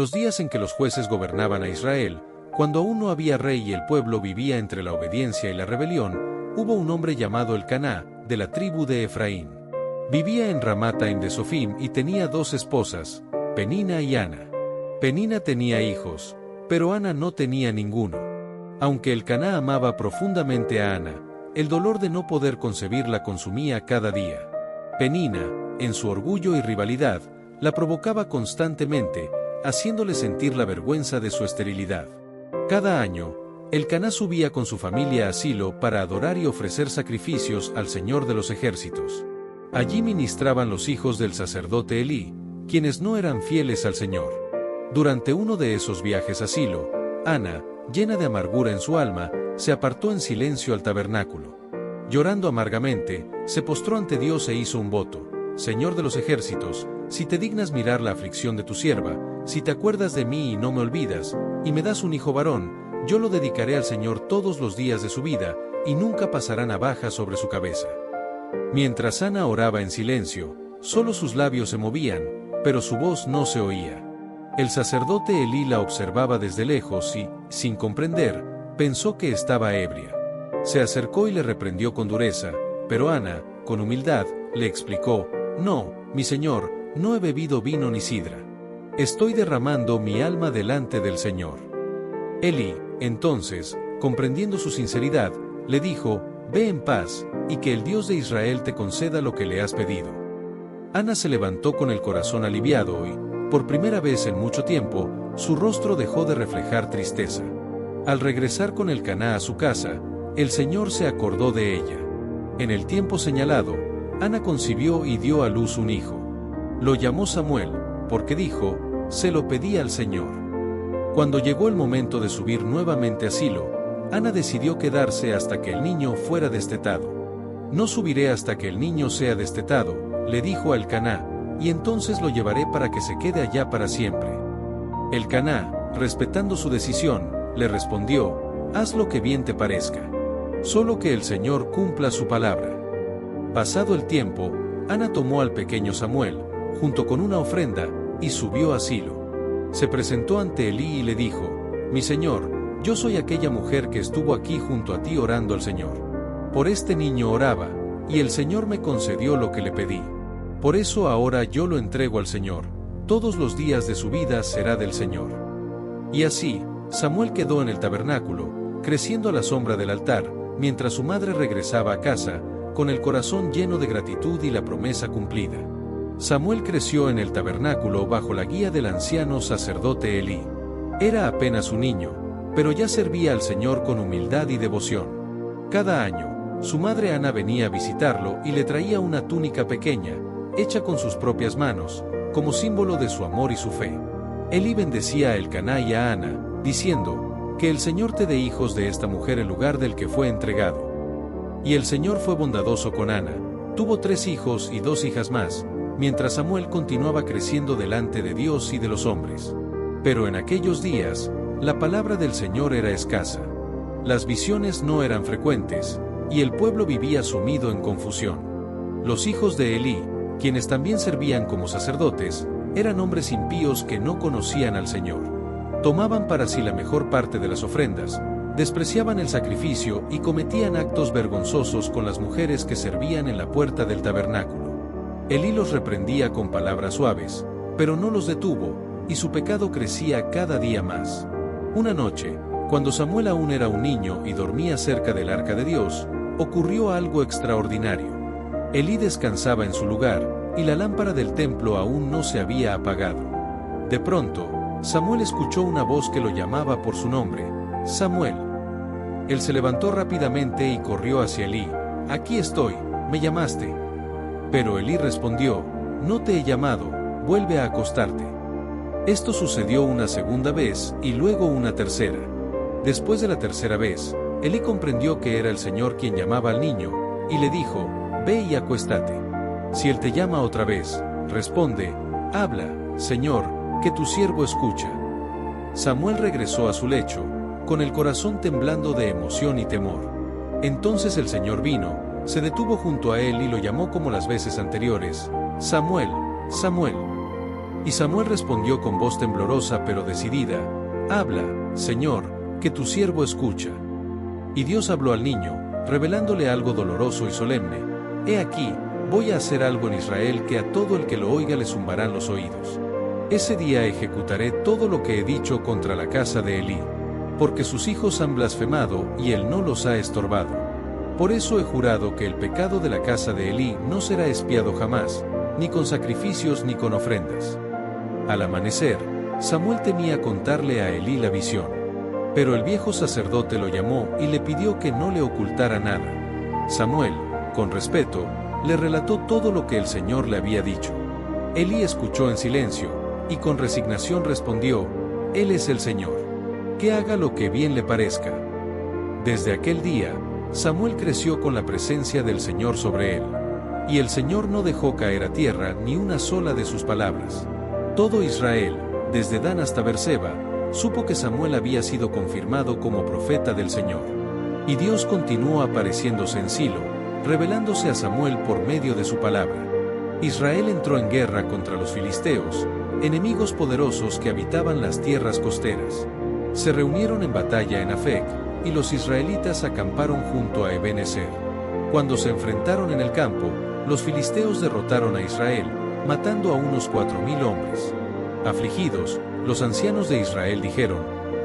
los días en que los jueces gobernaban a Israel, cuando aún no había rey y el pueblo vivía entre la obediencia y la rebelión, hubo un hombre llamado Elcaná, de la tribu de Efraín. Vivía en Ramataim de Sofim y tenía 2 esposas, Penina y Ana. Penina tenía hijos, pero Ana no tenía ninguno. Aunque Elcaná amaba profundamente a Ana, el dolor de no poder concebirla consumía cada día. Penina, en su orgullo y rivalidad, la provocaba constantemente, haciéndole sentir la vergüenza de su esterilidad. Cada año, Elcaná subía con su familia a Silo para adorar y ofrecer sacrificios al Señor de los ejércitos. Allí ministraban los hijos del sacerdote Elí, quienes no eran fieles al Señor. Durante uno de esos viajes a Silo, Ana, llena de amargura en su alma, se apartó en silencio al tabernáculo. Llorando amargamente, se postró ante Dios e hizo un voto: Señor de los ejércitos, si te dignas mirar la aflicción de tu sierva, si te acuerdas de mí y no me olvidas, y me das un hijo varón, yo lo dedicaré al Señor todos los días de su vida, y nunca pasará navaja sobre su cabeza. Mientras Ana oraba en silencio, solo sus labios se movían, pero su voz no se oía. El sacerdote Elí la observaba desde lejos y, sin comprender, pensó que estaba ebria. Se acercó y le reprendió con dureza, pero Ana, con humildad, le explicó: No, mi señor, no he bebido vino ni sidra. Estoy derramando mi alma delante del Señor. Elí, entonces, comprendiendo su sinceridad, le dijo: Ve en paz, y que el Dios de Israel te conceda lo que le has pedido. Ana se levantó con el corazón aliviado y, por primera vez en mucho tiempo, su rostro dejó de reflejar tristeza. Al regresar con Elcaná a su casa, el Señor se acordó de ella. En el tiempo señalado, Ana concibió y dio a luz un hijo. Lo llamó Samuel, porque dijo: Se lo pedí al Señor. Cuando llegó el momento de subir nuevamente a Silo, Ana decidió quedarse hasta que el niño fuera destetado. No subiré hasta que el niño sea destetado, le dijo a Elcaná, y entonces lo llevaré para que se quede allá para siempre. Elcaná, respetando su decisión, le respondió: Haz lo que bien te parezca. Solo que el Señor cumpla su palabra. Pasado el tiempo, Ana tomó al pequeño Samuel, junto con una ofrenda, y subió a Silo. Se presentó ante Elí y le dijo: Mi señor, yo soy aquella mujer que estuvo aquí junto a ti orando al Señor. Por este niño oraba, y el Señor me concedió lo que le pedí. Por eso ahora yo lo entrego al Señor, todos los días de su vida será del Señor. Y así, Samuel quedó en el tabernáculo, creciendo a la sombra del altar, mientras su madre regresaba a casa, con el corazón lleno de gratitud y la promesa cumplida. Samuel creció en el tabernáculo bajo la guía del anciano sacerdote Elí. Era apenas un niño, pero ya servía al Señor con humildad y devoción. Cada año, su madre Ana venía a visitarlo y le traía una túnica pequeña, hecha con sus propias manos, como símbolo de su amor y su fe. Elí bendecía a Elcaná y a Ana, diciendo: Que el Señor te dé hijos de esta mujer en lugar del que fue entregado. Y el Señor fue bondadoso con Ana, tuvo 3 hijos y 2 hijas más, mientras Samuel continuaba creciendo delante de Dios y de los hombres. Pero en aquellos días, la palabra del Señor era escasa. Las visiones no eran frecuentes, y el pueblo vivía sumido en confusión. Los hijos de Elí, quienes también servían como sacerdotes, eran hombres impíos que no conocían al Señor. Tomaban para sí la mejor parte de las ofrendas, despreciaban el sacrificio y cometían actos vergonzosos con las mujeres que servían en la puerta del tabernáculo. Elí los reprendía con palabras suaves, pero no los detuvo, y su pecado crecía cada día más. Una noche, cuando Samuel aún era un niño y dormía cerca del arca de Dios, ocurrió algo extraordinario. Elí descansaba en su lugar, y la lámpara del templo aún no se había apagado. De pronto, Samuel escuchó una voz que lo llamaba por su nombre: Samuel. Él se levantó rápidamente y corrió hacia Elí: Aquí estoy, ¿me llamaste? Pero Elí respondió: No te he llamado, vuelve a acostarte. Esto sucedió una segunda vez y luego una tercera. Después de la tercera vez, Elí comprendió que era el Señor quien llamaba al niño, y le dijo: Ve y acuéstate. Si él te llama otra vez, responde: Habla, Señor, que tu siervo escucha. Samuel regresó a su lecho, con el corazón temblando de emoción y temor. Entonces el Señor vino, se detuvo junto a él y lo llamó como las veces anteriores: Samuel, Samuel. Y Samuel respondió con voz temblorosa pero decidida: «Habla, Señor, que tu siervo escucha». Y Dios habló al niño, revelándole algo doloroso y solemne: «He aquí, voy a hacer algo en Israel que a todo el que lo oiga le zumbarán los oídos. Ese día ejecutaré todo lo que he dicho contra la casa de Elí, porque sus hijos han blasfemado y él no los ha estorbado. Por eso he jurado que el pecado de la casa de Elí no será expiado jamás, ni con sacrificios ni con ofrendas». Al amanecer, Samuel temía contarle a Elí la visión. Pero el viejo sacerdote lo llamó y le pidió que no le ocultara nada. Samuel, con respeto, le relató todo lo que el Señor le había dicho. Elí escuchó en silencio, y con resignación respondió: «Él es el Señor. Que haga lo que bien le parezca». Desde aquel día, Samuel creció con la presencia del Señor sobre él. Y el Señor no dejó caer a tierra ni una sola de sus palabras. Todo Israel, desde Dan hasta Berseba, supo que Samuel había sido confirmado como profeta del Señor. Y Dios continuó apareciéndose en Silo, revelándose a Samuel por medio de su palabra. Israel entró en guerra contra los filisteos, enemigos poderosos que habitaban las tierras costeras. Se reunieron en batalla en Afec, y los israelitas acamparon junto a Ebenezer. Cuando se enfrentaron en el campo, los filisteos derrotaron a Israel, matando a unos 4,000 hombres. Afligidos, los ancianos de Israel dijeron: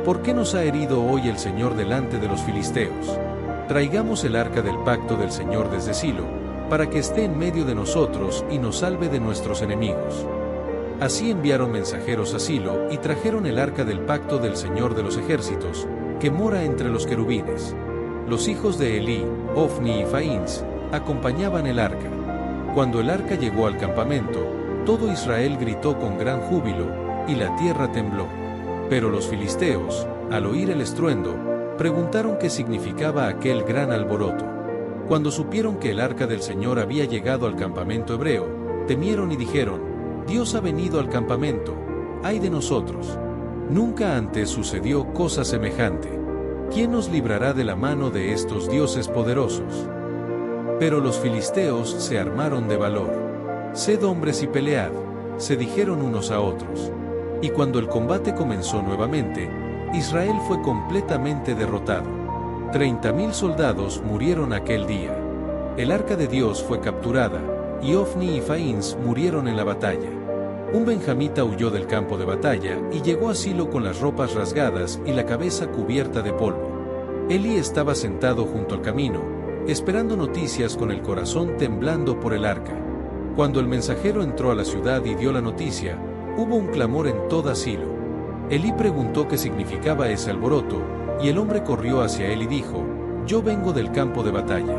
«¿Por qué nos ha herido hoy el Señor delante de los filisteos? Traigamos el arca del pacto del Señor desde Silo, para que esté en medio de nosotros y nos salve de nuestros enemigos». Así enviaron mensajeros a Silo y trajeron el arca del pacto del Señor de los ejércitos, que mora entre los querubines. Los hijos de Elí, Ofni y Faíns, acompañaban el arca. Cuando el arca llegó al campamento, todo Israel gritó con gran júbilo, y la tierra tembló. Pero los filisteos, al oír el estruendo, preguntaron qué significaba aquel gran alboroto. Cuando supieron que el arca del Señor había llegado al campamento hebreo, temieron y dijeron: «Dios ha venido al campamento, ¡ay de nosotros! Nunca antes sucedió cosa semejante. ¿Quién nos librará de la mano de estos dioses poderosos?». Pero los filisteos se armaron de valor. «Sed hombres y pelead», se dijeron unos a otros. Y cuando el combate comenzó nuevamente, Israel fue completamente derrotado. 30,000 soldados murieron aquel día. El arca de Dios fue capturada, y Ofni y Faíns murieron en la batalla. Un benjamita huyó del campo de batalla y llegó a Silo con las ropas rasgadas y la cabeza cubierta de polvo. Elí estaba sentado junto al camino, esperando noticias con el corazón temblando por el arca. Cuando el mensajero entró a la ciudad y dio la noticia, hubo un clamor en toda Silo. Elí preguntó qué significaba ese alboroto, y el hombre corrió hacia él y dijo: «Yo vengo del campo de batalla.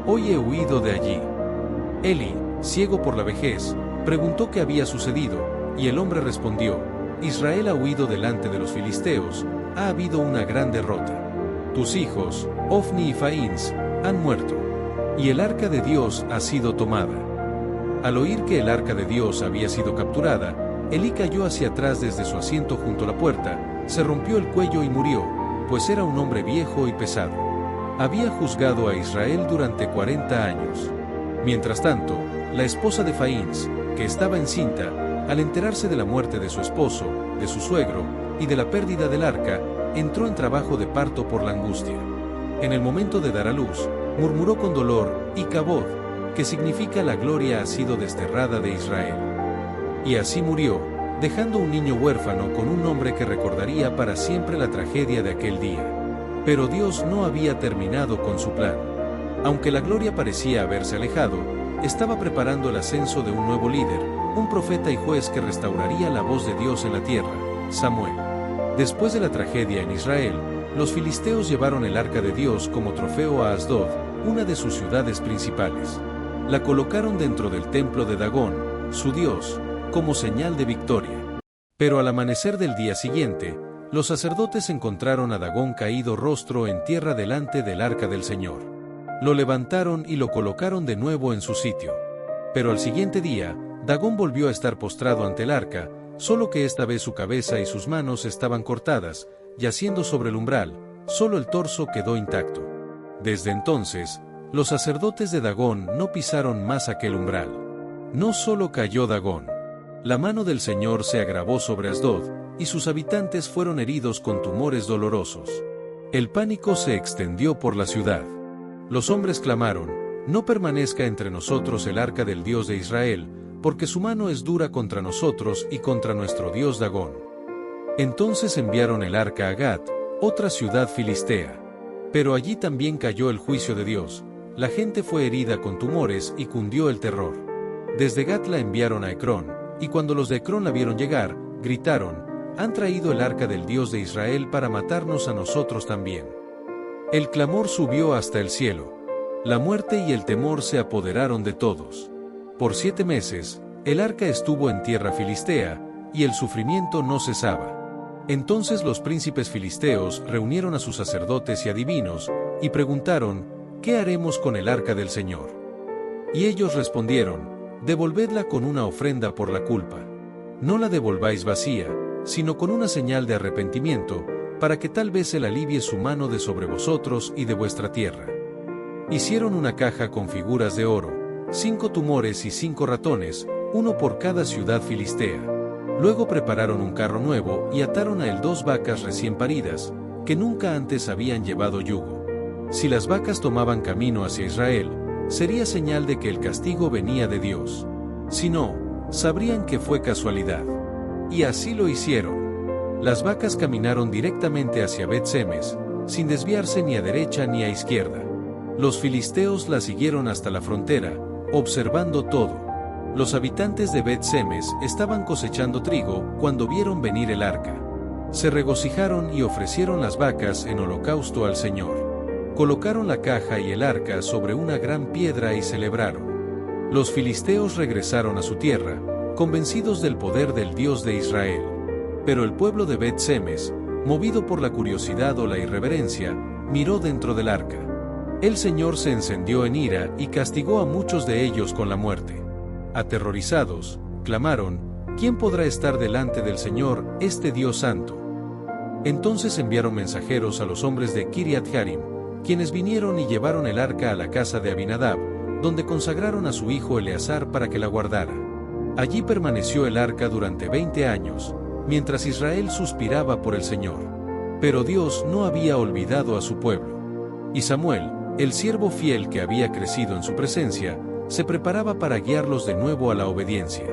Hoy he huido de allí». Elí, ciego por la vejez, preguntó qué había sucedido, y el hombre respondió: «Israel ha huido delante de los filisteos, ha habido una gran derrota. Tus hijos, Ofni y Faíns, han muerto, y el arca de Dios ha sido tomada». Al oír que el arca de Dios había sido capturada, Elí cayó hacia atrás desde su asiento junto a la puerta, se rompió el cuello y murió, pues era un hombre viejo y pesado. Había juzgado a Israel durante 40 años. Mientras tanto, la esposa de Faíns, que estaba encinta, al enterarse de la muerte de su esposo, de su suegro, y de la pérdida del arca, entró en trabajo de parto por la angustia. En el momento de dar a luz, murmuró con dolor: «Icabod», que significa «la gloria ha sido desterrada de Israel». Y así murió, dejando un niño huérfano con un nombre que recordaría para siempre la tragedia de aquel día. Pero Dios no había terminado con su plan. Aunque la gloria parecía haberse alejado, estaba preparando el ascenso de un nuevo líder, un profeta y juez que restauraría la voz de Dios en la tierra: Samuel. Después de la tragedia en Israel, los filisteos llevaron el arca de Dios como trofeo a Asdod, una de sus ciudades principales. La colocaron dentro del templo de Dagón, su dios, como señal de victoria. Pero al amanecer del día siguiente, los sacerdotes encontraron a Dagón caído rostro en tierra delante del arca del Señor. Lo levantaron y lo colocaron de nuevo en su sitio. Pero al siguiente día, Dagón volvió a estar postrado ante el arca, solo que esta vez su cabeza y sus manos estaban cortadas, yaciendo sobre el umbral, solo el torso quedó intacto. Desde entonces, los sacerdotes de Dagón no pisaron más aquel umbral. No solo cayó Dagón. La mano del Señor se agravó sobre Asdod, y sus habitantes fueron heridos con tumores dolorosos. El pánico se extendió por la ciudad. Los hombres clamaron: no permanezca entre nosotros el arca del Dios de Israel, porque su mano es dura contra nosotros y contra nuestro Dios Dagón. Entonces enviaron el arca a Gat, otra ciudad filistea. Pero allí también cayó el juicio de Dios. La gente fue herida con tumores y cundió el terror. Desde Gat la enviaron a Ecrón, y cuando los de Ecrón la vieron llegar, gritaron: han traído el arca del Dios de Israel para matarnos a nosotros también. El clamor subió hasta el cielo. La muerte y el temor se apoderaron de todos. Por 7 meses, el arca estuvo en tierra filistea, y el sufrimiento no cesaba. Entonces los príncipes filisteos reunieron a sus sacerdotes y adivinos, y preguntaron: ¿qué haremos con el arca del Señor? Y ellos respondieron: devolvedla con una ofrenda por la culpa. No la devolváis vacía, sino con una señal de arrepentimiento, para que tal vez Él alivie su mano de sobre vosotros y de vuestra tierra. Hicieron una caja con figuras de oro, 5 tumores y 5 ratones, uno por cada ciudad filistea. Luego prepararon un carro nuevo y ataron a él 2 vacas recién paridas, que nunca antes habían llevado yugo. Si las vacas tomaban camino hacia Israel, sería señal de que el castigo venía de Dios. Si no, sabrían que fue casualidad. Y así lo hicieron. Las vacas caminaron directamente hacia Bet-Semes, sin desviarse ni a derecha ni a izquierda. Los filisteos la siguieron hasta la frontera, observando todo. Los habitantes de Bet-Semes estaban cosechando trigo cuando vieron venir el arca. Se regocijaron y ofrecieron las vacas en holocausto al Señor. Colocaron la caja y el arca sobre una gran piedra y celebraron. Los filisteos regresaron a su tierra, convencidos del poder del Dios de Israel. Pero el pueblo de Bet-Semes, movido por la curiosidad o la irreverencia, miró dentro del arca. El Señor se encendió en ira y castigó a muchos de ellos con la muerte. Aterrorizados, clamaron: ¿quién podrá estar delante del Señor, este Dios santo? Entonces enviaron mensajeros a los hombres de Kiriat Jearim, quienes vinieron y llevaron el arca a la casa de Abinadab, donde consagraron a su hijo Eleazar para que la guardara. Allí permaneció el arca durante 20 años, mientras Israel suspiraba por el Señor. Pero Dios no había olvidado a su pueblo. Y Samuel, el siervo fiel que había crecido en su presencia, se preparaba para guiarlos de nuevo a la obediencia.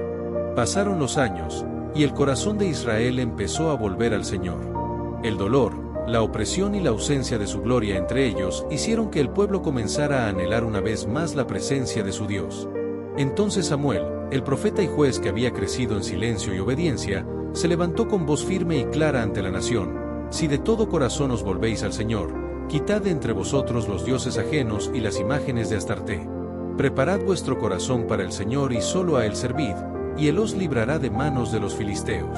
Pasaron los años, y el corazón de Israel empezó a volver al Señor. El dolor, la opresión y la ausencia de su gloria entre ellos hicieron que el pueblo comenzara a anhelar una vez más la presencia de su Dios. Entonces Samuel, el profeta y juez que había crecido en silencio y obediencia, se levantó con voz firme y clara ante la nación: si de todo corazón os volvéis al Señor, quitad de entre vosotros los dioses ajenos y las imágenes de Astarté. Preparad vuestro corazón para el Señor y solo a Él servid, y Él os librará de manos de los filisteos.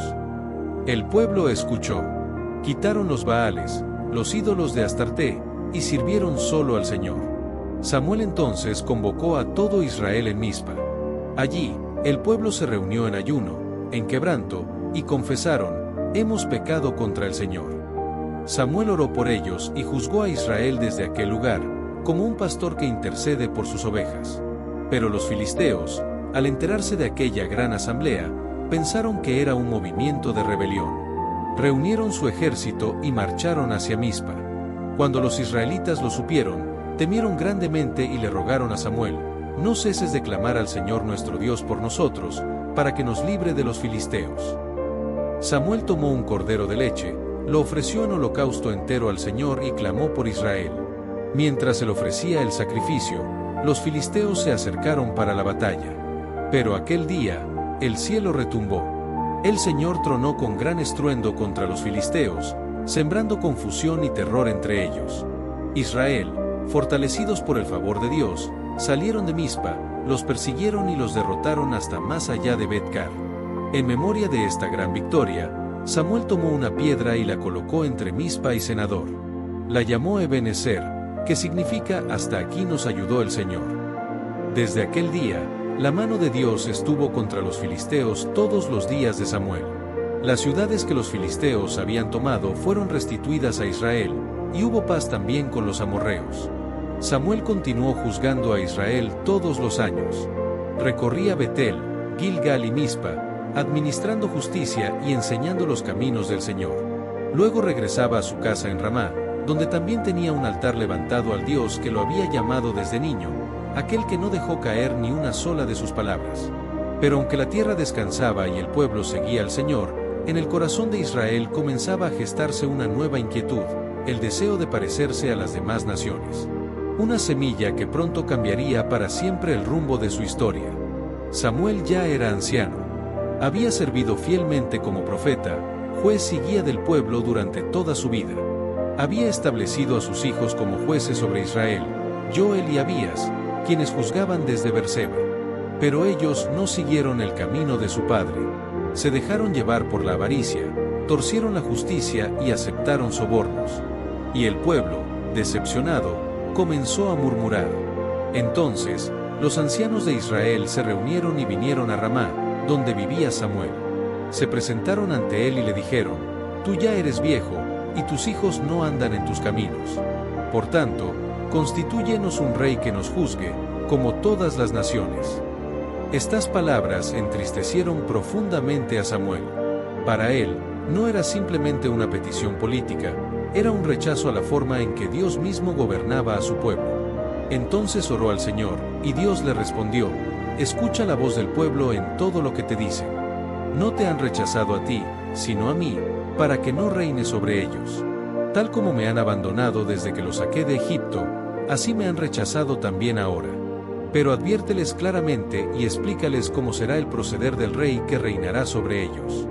El pueblo escuchó. Quitaron los Baales, los ídolos de Astarté, y sirvieron solo al Señor. Samuel entonces convocó a todo Israel en Mizpa. Allí, el pueblo se reunió en ayuno, en quebranto, y confesaron: hemos pecado contra el Señor. Samuel oró por ellos y juzgó a Israel desde aquel lugar, como un pastor que intercede por sus ovejas. Pero los filisteos, al enterarse de aquella gran asamblea, pensaron que era un movimiento de rebelión. Reunieron su ejército y marcharon hacia Mizpa. Cuando los israelitas lo supieron, temieron grandemente y le rogaron a Samuel: no ceses de clamar al Señor nuestro Dios por nosotros, para que nos libre de los filisteos. Samuel tomó un cordero de leche, lo ofreció en holocausto entero al Señor y clamó por Israel. Mientras él ofrecía el sacrificio, los filisteos se acercaron para la batalla. Pero aquel día, el cielo retumbó. El Señor tronó con gran estruendo contra los filisteos, sembrando confusión y terror entre ellos. Israel, fortalecidos por el favor de Dios, salieron de Mizpa, los persiguieron y los derrotaron hasta más allá de Bet-Car. En memoria de esta gran victoria, Samuel tomó una piedra y la colocó entre Mizpa y Senador. La llamó Ebenezer, que significa hasta aquí nos ayudó el Señor. Desde aquel día, la mano de Dios estuvo contra los filisteos todos los días de Samuel. Las ciudades que los filisteos habían tomado fueron restituidas a Israel, y hubo paz también con los amorreos. Samuel continuó juzgando a Israel todos los años. Recorría Betel, Gilgal y Mizpa, administrando justicia y enseñando los caminos del Señor. Luego regresaba a su casa en Ramá, donde también tenía un altar levantado al Dios que lo había llamado desde niño, aquel que no dejó caer ni una sola de sus palabras. Pero aunque la tierra descansaba y el pueblo seguía al Señor, en el corazón de Israel comenzaba a gestarse una nueva inquietud, el deseo de parecerse a las demás naciones. Una semilla que pronto cambiaría para siempre el rumbo de su historia. Samuel ya era anciano. Había servido fielmente como profeta, juez y guía del pueblo durante toda su vida. Había establecido a sus hijos como jueces sobre Israel, Joel y Abías, quienes juzgaban desde Berseba. Pero ellos no siguieron el camino de su padre. Se dejaron llevar por la avaricia, torcieron la justicia y aceptaron sobornos. Y el pueblo, decepcionado, comenzó a murmurar. Entonces, los ancianos de Israel se reunieron y vinieron a Ramá, donde vivía Samuel. Se presentaron ante él y le dijeron: «Tú ya eres viejo, y tus hijos no andan en tus caminos. Por tanto, constitúyenos un rey que nos juzgue, como todas las naciones». Estas palabras entristecieron profundamente a Samuel. Para él, no era simplemente una petición política, era un rechazo a la forma en que Dios mismo gobernaba a su pueblo. Entonces oró al Señor, y Dios le respondió: «Escucha la voz del pueblo en todo lo que te dicen. No te han rechazado a ti, sino a mí, para que no reine sobre ellos. Tal como me han abandonado desde que los saqué de Egipto, así me han rechazado también ahora. Pero adviérteles claramente y explícales cómo será el proceder del rey que reinará sobre ellos».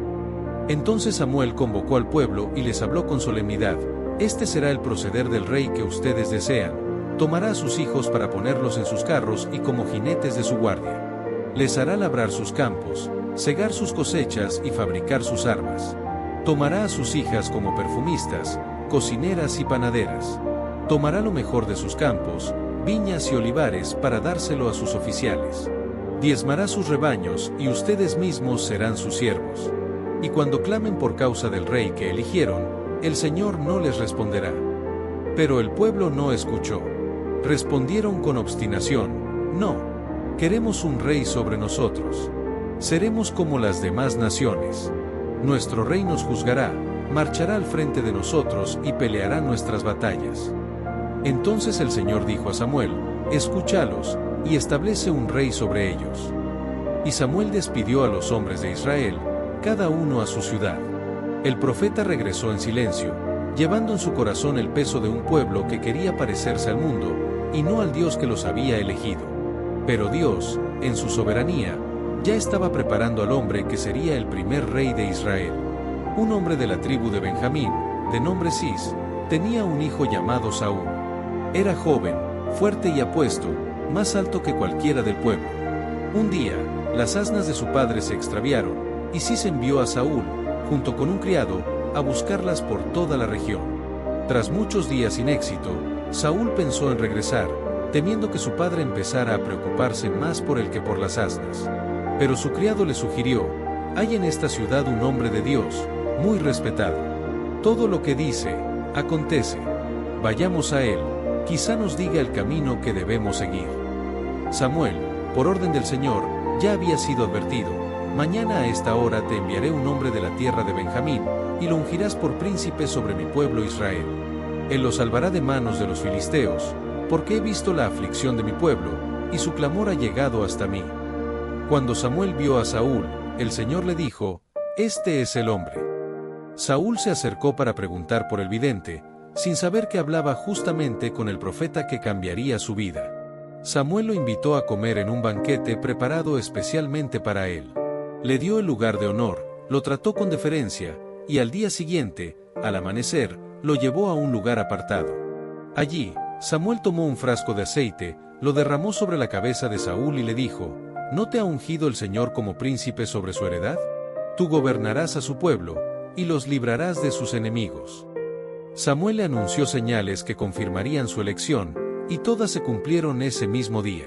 Entonces Samuel convocó al pueblo y les habló con solemnidad: «Este será el proceder del rey que ustedes desean. Tomará a sus hijos para ponerlos en sus carros y como jinetes de su guardia. Les hará labrar sus campos, segar sus cosechas y fabricar sus armas. Tomará a sus hijas como perfumistas, cocineras y panaderas. Tomará lo mejor de sus campos, viñas y olivares para dárselo a sus oficiales. Diezmará sus rebaños y ustedes mismos serán sus siervos. Y cuando clamen por causa del rey que eligieron, el Señor no les responderá». Pero el pueblo no escuchó. Respondieron con obstinación: «No, queremos un rey sobre nosotros. Seremos como las demás naciones. Nuestro rey nos juzgará, marchará al frente de nosotros y peleará nuestras batallas». Entonces el Señor dijo a Samuel: «Escúchalos, y establece un rey sobre ellos». Y Samuel despidió a los hombres de Israel, cada uno a su ciudad. El profeta regresó en silencio, llevando en su corazón el peso de un pueblo que quería parecerse al mundo, y no al Dios que los había elegido. Pero Dios, en su soberanía, ya estaba preparando al hombre que sería el primer rey de Israel. Un hombre de la tribu de Benjamín, de nombre Cis, tenía un hijo llamado Saúl. Era joven, fuerte y apuesto, más alto que cualquiera del pueblo. Un día, las asnas de su padre se extraviaron, y Cis envió a Saúl, junto con un criado, a buscarlas por toda la región. Tras muchos días sin éxito, Saúl pensó en regresar, temiendo que su padre empezara a preocuparse más por él que por las asnas. Pero su criado le sugirió: «Hay en esta ciudad un hombre de Dios, muy respetado. Todo lo que dice, acontece. Vayamos a él, quizá nos diga el camino que debemos seguir». Samuel, por orden del Señor, ya había sido advertido: «Mañana a esta hora te enviaré un hombre de la tierra de Benjamín, y lo ungirás por príncipe sobre mi pueblo Israel. Él lo salvará de manos de los filisteos, porque he visto la aflicción de mi pueblo, y su clamor ha llegado hasta mí». Cuando Samuel vio a Saúl, el Señor le dijo: «Este es el hombre». Saúl se acercó para preguntar por el vidente, sin saber que hablaba justamente con el profeta que cambiaría su vida. Samuel lo invitó a comer en un banquete preparado especialmente para él. Le dio el lugar de honor, lo trató con deferencia, y al día siguiente, al amanecer, lo llevó a un lugar apartado. Allí, Samuel tomó un frasco de aceite, lo derramó sobre la cabeza de Saúl y le dijo: «¿No te ha ungido el Señor como príncipe sobre su heredad? Tú gobernarás a su pueblo, y los librarás de sus enemigos». Samuel le anunció señales que confirmarían su elección, y todas se cumplieron ese mismo día.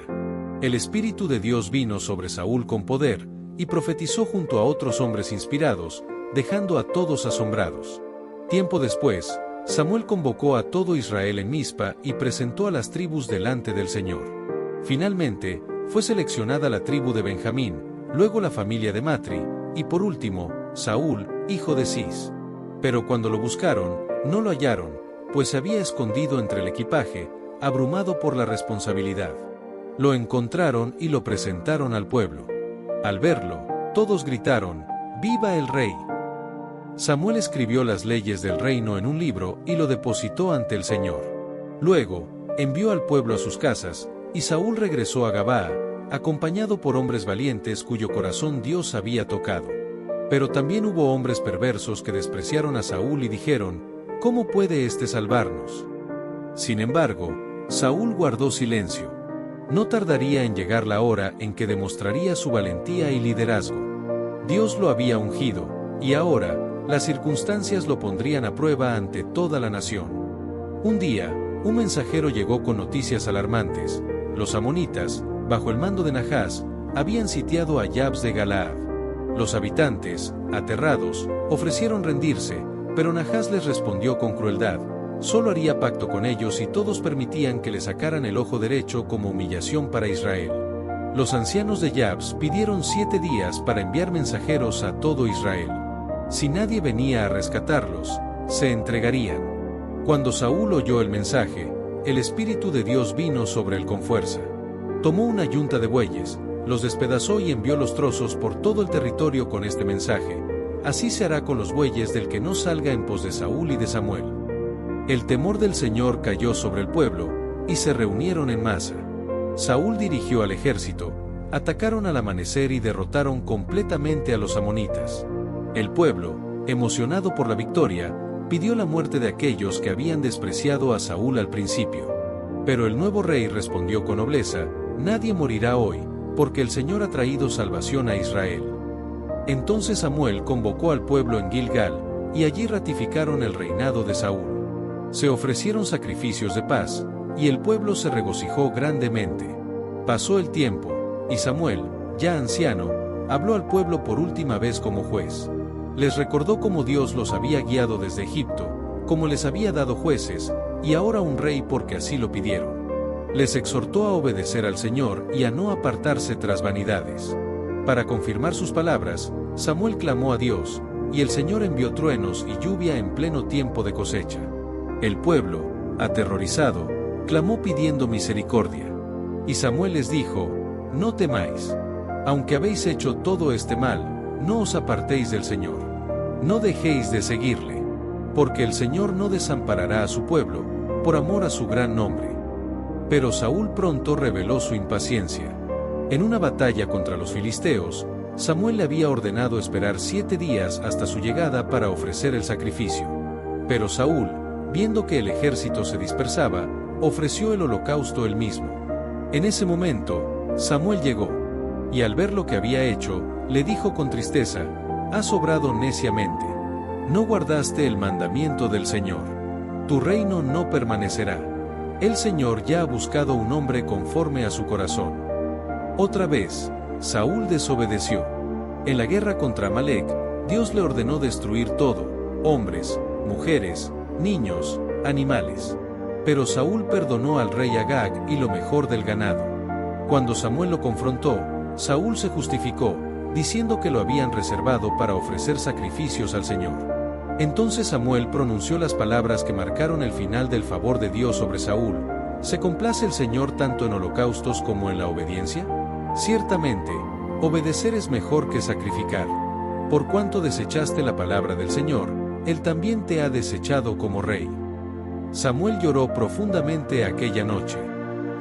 El Espíritu de Dios vino sobre Saúl con poder, y profetizó junto a otros hombres inspirados, dejando a todos asombrados. Tiempo después, Samuel convocó a todo Israel en Mizpa y presentó a las tribus delante del Señor. Finalmente, fue seleccionada la tribu de Benjamín, luego la familia de Matri, y por último, Saúl, hijo de Cis. Pero cuando lo buscaron, no lo hallaron, pues se había escondido entre el equipaje, abrumado por la responsabilidad. Lo encontraron y lo presentaron al pueblo. Al verlo, todos gritaron, ¡Viva el rey! Samuel escribió las leyes del reino en un libro y lo depositó ante el Señor. Luego, envió al pueblo a sus casas, y Saúl regresó a Gabaa, acompañado por hombres valientes cuyo corazón Dios había tocado. Pero también hubo hombres perversos que despreciaron a Saúl y dijeron, ¿cómo puede éste salvarnos? Sin embargo, Saúl guardó silencio. No tardaría en llegar la hora en que demostraría su valentía y liderazgo. Dios lo había ungido, y ahora, las circunstancias lo pondrían a prueba ante toda la nación. Un día, un mensajero llegó con noticias alarmantes. Los amonitas, bajo el mando de Nahás, habían sitiado a Yabes de Galaad. Los habitantes, aterrados, ofrecieron rendirse, pero Nahás les respondió con crueldad. Solo haría pacto con ellos y todos permitían que le sacaran el ojo derecho como humillación para Israel. Los ancianos de Yabes pidieron 7 días para enviar mensajeros a todo Israel. Si nadie venía a rescatarlos, se entregarían. Cuando Saúl oyó el mensaje, el Espíritu de Dios vino sobre él con fuerza. Tomó una yunta de bueyes, los despedazó y envió los trozos por todo el territorio con este mensaje: así se hará con los bueyes del que no salga en pos de Saúl y de Samuel. El temor del Señor cayó sobre el pueblo, y se reunieron en masa. Saúl dirigió al ejército, atacaron al amanecer y derrotaron completamente a los amonitas. El pueblo, emocionado por la victoria, pidió la muerte de aquellos que habían despreciado a Saúl al principio. Pero el nuevo rey respondió con nobleza: nadie morirá hoy, porque el Señor ha traído salvación a Israel. Entonces Samuel convocó al pueblo en Gilgal, y allí ratificaron el reinado de Saúl. Se ofrecieron sacrificios de paz, y el pueblo se regocijó grandemente. Pasó el tiempo, y Samuel, ya anciano, habló al pueblo por última vez como juez. Les recordó cómo Dios los había guiado desde Egipto, cómo les había dado jueces, y ahora un rey porque así lo pidieron. Les exhortó a obedecer al Señor y a no apartarse tras vanidades. Para confirmar sus palabras, Samuel clamó a Dios, y el Señor envió truenos y lluvia en pleno tiempo de cosecha. El pueblo, aterrorizado, clamó pidiendo misericordia. Y Samuel les dijo: no temáis. Aunque habéis hecho todo este mal, no os apartéis del Señor. No dejéis de seguirle, porque el Señor no desamparará a su pueblo, por amor a su gran nombre. Pero Saúl pronto reveló su impaciencia. En una batalla contra los filisteos, Samuel le había ordenado esperar 7 días hasta su llegada para ofrecer el sacrificio. Pero Saúl, viendo que el ejército se dispersaba, ofreció el holocausto él mismo. En ese momento, Samuel llegó, y al ver lo que había hecho, le dijo con tristeza: has obrado neciamente. No guardaste el mandamiento del Señor. Tu reino no permanecerá. El Señor ya ha buscado un hombre conforme a su corazón. Otra vez, Saúl desobedeció. En la guerra contra Amalec, Dios le ordenó destruir todo: hombres, mujeres, niños, animales. Pero Saúl perdonó al rey Agag y lo mejor del ganado. Cuando Samuel lo confrontó, Saúl se justificó, diciendo que lo habían reservado para ofrecer sacrificios al Señor. Entonces Samuel pronunció las palabras que marcaron el final del favor de Dios sobre Saúl: ¿se complace el Señor tanto en holocaustos como en la obediencia? Ciertamente, obedecer es mejor que sacrificar. Por cuanto desechaste la palabra del Señor, Él también te ha desechado como rey. Samuel lloró profundamente aquella noche.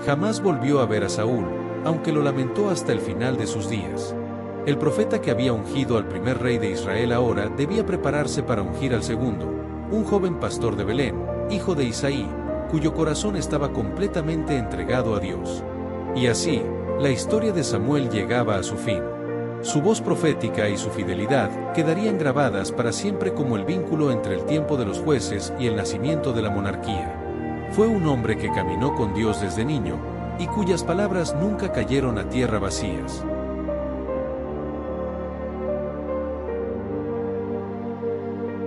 Jamás volvió a ver a Saúl, aunque lo lamentó hasta el final de sus días. El profeta que había ungido al primer rey de Israel ahora debía prepararse para ungir al segundo, un joven pastor de Belén, hijo de Isaí, cuyo corazón estaba completamente entregado a Dios. Y así, la historia de Samuel llegaba a su fin. Su voz profética y su fidelidad quedarían grabadas para siempre como el vínculo entre el tiempo de los jueces y el nacimiento de la monarquía. Fue un hombre que caminó con Dios desde niño, y cuyas palabras nunca cayeron a tierra vacías.